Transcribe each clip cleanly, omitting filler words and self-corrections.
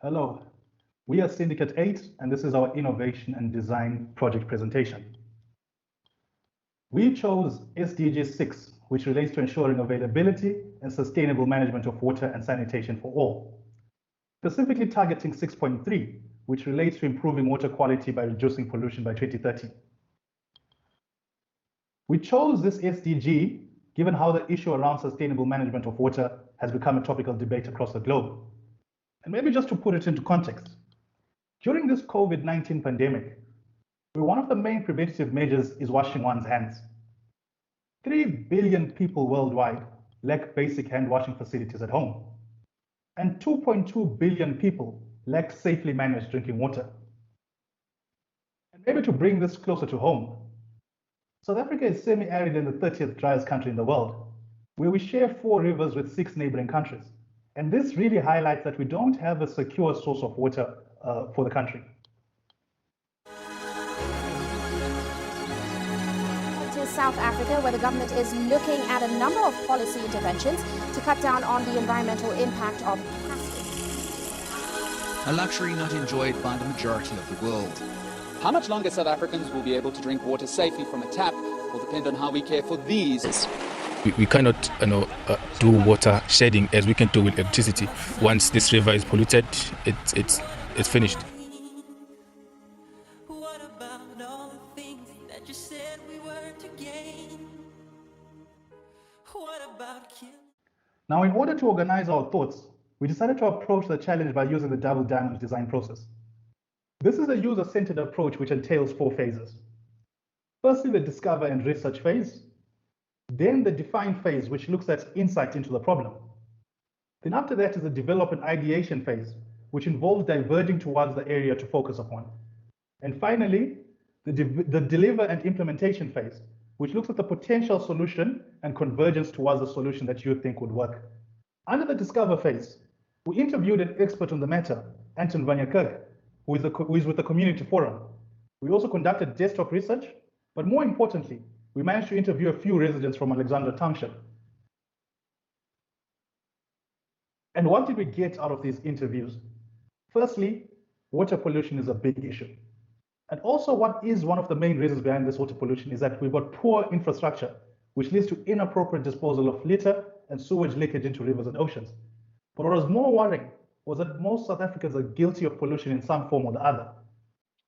Hello, we are Syndicate 8, and this is our Innovation and Design project presentation. We chose SDG 6, which relates to ensuring availability and sustainable management of water and sanitation for all, specifically targeting 6.3, which relates to improving water quality by reducing pollution by 2030. We chose this SDG given how the issue around sustainable management of water has become a topical debate across the globe. And maybe just to put it into context, during this COVID-19 pandemic, one of the main preventative measures is washing one's hands. 3 billion people worldwide lack basic hand washing facilities at home, and 2.2 billion people lack safely managed drinking water. And maybe to bring this closer to home, South Africa is semi-arid and the 30th driest country in the world, where we share 4 rivers with 6 neighboring countries. And this really highlights that we don't have a secure source of water for the country. To South Africa, where the government is looking at a number of policy interventions to cut down on the environmental impact of plastic. A luxury not enjoyed by the majority of the world. How much longer South Africans will be able to drink water safely from a tap will depend on how we care for these. We cannot do water shedding as we can do with electricity. Once this river is polluted, it's finished. What about all the things that you said we were to gain? What about killing? Now, in order to organize our thoughts, we decided to approach the challenge by using the double diamond design process. This is a user-centered approach which entails 4 phases. Firstly, the discover and research phase. Then the define phase, which looks at insight into the problem. Then after that is the develop and ideation phase, which involves diverging towards the area to focus upon. And finally, the deliver and implementation phase, which looks at the potential solution and convergence towards the solution that you think would work. Under the discover phase, we interviewed an expert on the matter, Anton Vanyakerk, who is with the Community Forum. We also conducted desktop research, but more importantly, we managed to interview a few residents from Alexandra Township. And what did we get out of these interviews? Firstly, water pollution is a big issue. And also what is one of the main reasons behind this water pollution is that we've got poor infrastructure, which leads to inappropriate disposal of litter and sewage leakage into rivers and oceans. But what was more worrying was that most South Africans are guilty of pollution in some form or the other.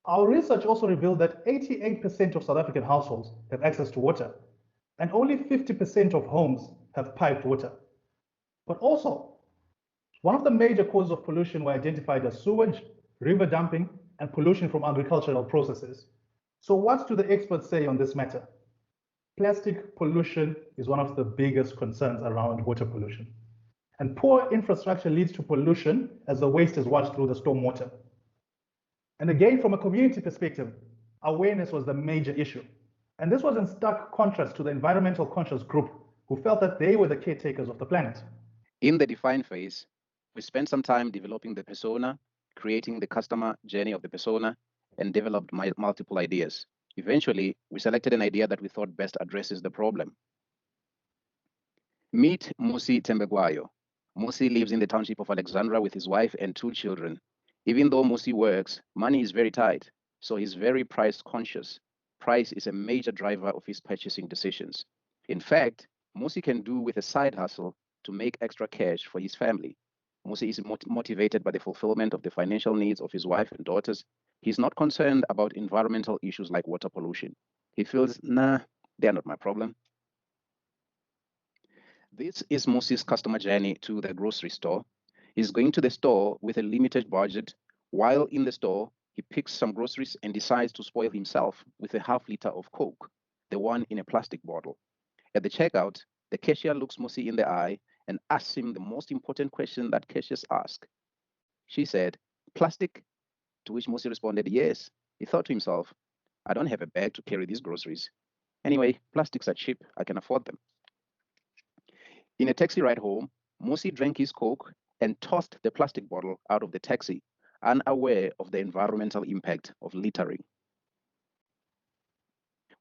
Our research also revealed that 88% of South African households have access to water, and only 50% of homes have piped water. But also, one of the major causes of pollution were identified as sewage, river dumping, and pollution from agricultural processes. So what do the experts say on this matter? Plastic pollution is one of the biggest concerns around water pollution. And poor infrastructure leads to pollution as the waste is washed through the stormwater. And again, from a community perspective, awareness was the major issue. And this was in stark contrast to the environmental conscious group who felt that they were the caretakers of the planet. In the define phase, we spent some time developing the persona, creating the customer journey of the persona, and developed multiple ideas. Eventually, we selected an idea that we thought best addresses the problem. Meet Musi Tembegwayo. Musi lives in the township of Alexandra with his wife and 2 children. Even though Musi works, money is very tight, so he's very price conscious. Price is a major driver of his purchasing decisions. In fact, Musi can do with a side hustle to make extra cash for his family. Musi is motivated by the fulfillment of the financial needs of his wife and daughters. He's not concerned about environmental issues like water pollution. He feels, nah, they're not my problem. This is Musi's customer journey to the grocery store. He's going to the store with a limited budget. While in the store, he picks some groceries and decides to spoil himself with a half liter of Coke, the one in a plastic bottle. At the checkout, the cashier looks Musi in the eye and asks him the most important question that cashiers ask. She said, "Plastic?" To which Musi responded, "Yes." He thought to himself, "I don't have a bag to carry these groceries. Anyway, plastics are cheap, I can afford them." In a taxi ride home, Musi drank his Coke and tossed the plastic bottle out of the taxi, unaware of the environmental impact of littering.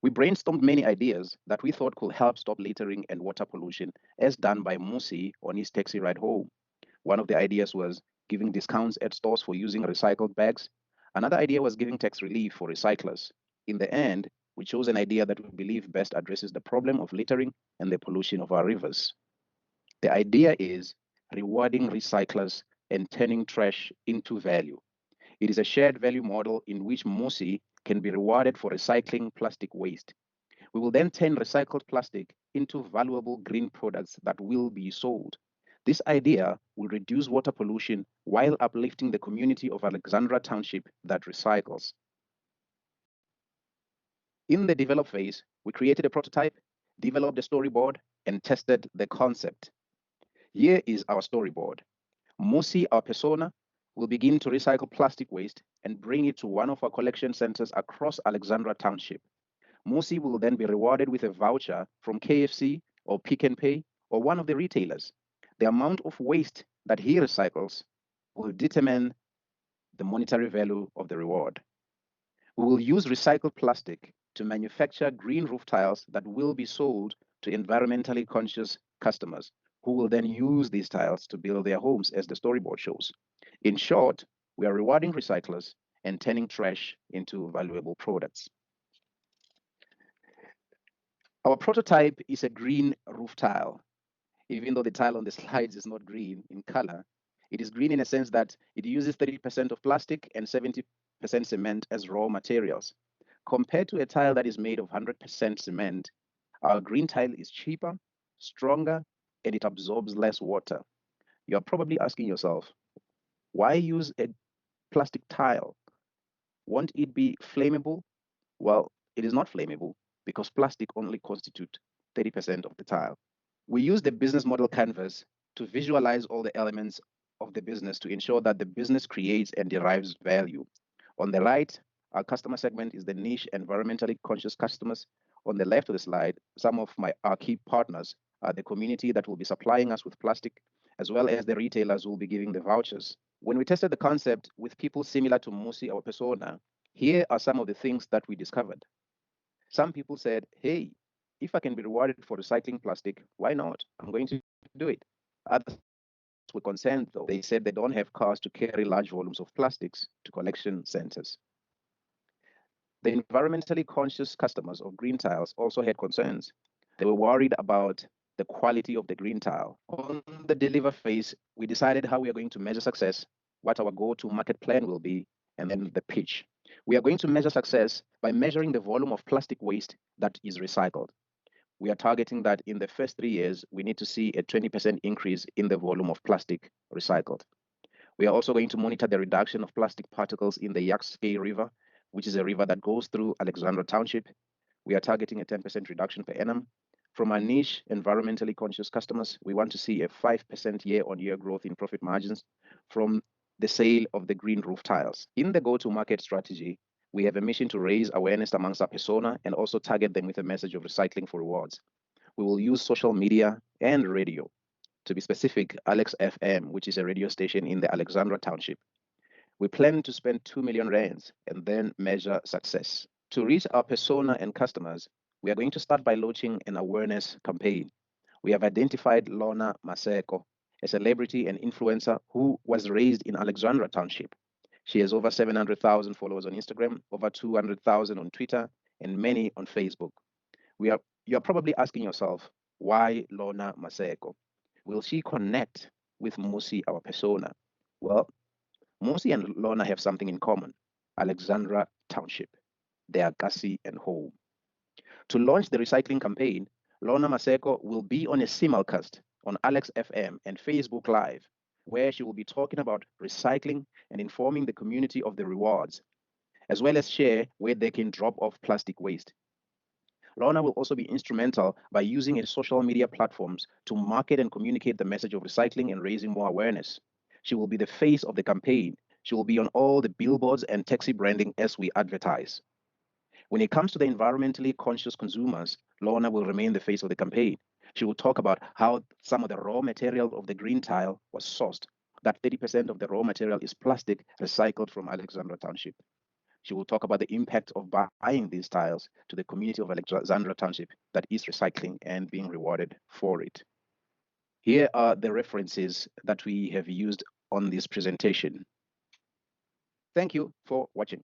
We brainstormed many ideas that we thought could help stop littering and water pollution, as done by Musi on his taxi ride home. One of the ideas was giving discounts at stores for using recycled bags. Another idea was giving tax relief for recyclers. In the end, we chose an idea that we believe best addresses the problem of littering and the pollution of our rivers. The idea is rewarding recyclers and turning trash into value. It is a shared value model in which Mosi can be rewarded for recycling plastic waste. We will then turn recycled plastic into valuable green products that will be sold. This idea will reduce water pollution while uplifting the community of Alexandra Township that recycles. In the develop phase, we created a prototype, developed a storyboard, and tested the concept. Here is our storyboard. Mosi, our persona, will begin to recycle plastic waste and bring it to one of our collection centers across Alexandra Township. Mosi will then be rewarded with a voucher from KFC or Pick n Pay or one of the retailers. The amount of waste that he recycles will determine the monetary value of the reward. We will use recycled plastic to manufacture green roof tiles that will be sold to environmentally conscious customers who will then use these tiles to build their homes, as the storyboard shows. In short, we are rewarding recyclers and turning trash into valuable products. Our prototype is a green roof tile. Even though the tile on the slides is not green in color, it is green in a sense that it uses 30% of plastic and 70% cement as raw materials. Compared to a tile that is made of 100% cement, our green tile is cheaper, stronger, and it absorbs less water. You're probably asking yourself, why use a plastic tile? Won't it be flammable? Well, it is not flammable because plastic only constitutes 30% of the tile. We use the business model canvas to visualize all the elements of the business to ensure that the business creates and derives value. On the right, our customer segment is the niche environmentally conscious customers. On the left of the slide, some of our key partners are the community that will be supplying us with plastic, as well as the retailers who will be giving the vouchers. When we tested the concept with people similar to Mosi, our persona, here are some of the things that we discovered. Some people said, hey, if I can be rewarded for recycling plastic, why not? I'm going to do it. Others were concerned, though. They said they don't have cars to carry large volumes of plastics to collection centers. The environmentally conscious customers of green tiles also had concerns. They were worried about the quality of the green tile. On the deliver phase, we decided how we are going to measure success, what our go-to market plan will be, and then the pitch. We are going to measure success by measuring the volume of plastic waste that is recycled. We are targeting that in the first 3 years, we need to see a 20% increase in the volume of plastic recycled. We are also going to monitor the reduction of plastic particles in the Yaxkay River, which is a river that goes through Alexandra Township. We are targeting a 10% reduction per annum. From our niche environmentally conscious customers, we want to see a 5% year-on-year growth in profit margins from the sale of the green roof tiles. In the go-to-market strategy, we have a mission to raise awareness amongst our persona and also target them with a message of recycling for rewards. We will use social media and radio. To be specific, Alex FM, which is a radio station in the Alexandra Township. We plan to spend 2 million rands and then measure success. To reach our persona and customers, we are going to start by launching an awareness campaign. We have identified Lorna Maseko, a celebrity and influencer who was raised in Alexandra Township. She has over 700,000 followers on Instagram, over 200,000 on Twitter, and many on Facebook. You're probably asking yourself, why Lorna Maseko? Will she connect with Mosi, our persona? Well, Mosi and Lorna have something in common, Alexandra Township. They are gassy and home. To launch the recycling campaign, Lorna Maseko will be on a simulcast on Alex FM and Facebook Live, where she will be talking about recycling and informing the community of the rewards, as well as share where they can drop off plastic waste. Lorna will also be instrumental by using her social media platforms to market and communicate the message of recycling and raising more awareness. She will be the face of the campaign. She will be on all the billboards and taxi branding as we advertise. When it comes to the environmentally conscious consumers, Lorna will remain the face of the campaign. She will talk about how some of the raw material of the green tile was sourced, that 30% of the raw material is plastic recycled from Alexandra Township. She will talk about the impact of buying these tiles to the community of Alexandra Township that is recycling and being rewarded for it. Here are the references that we have used on this presentation. Thank you for watching.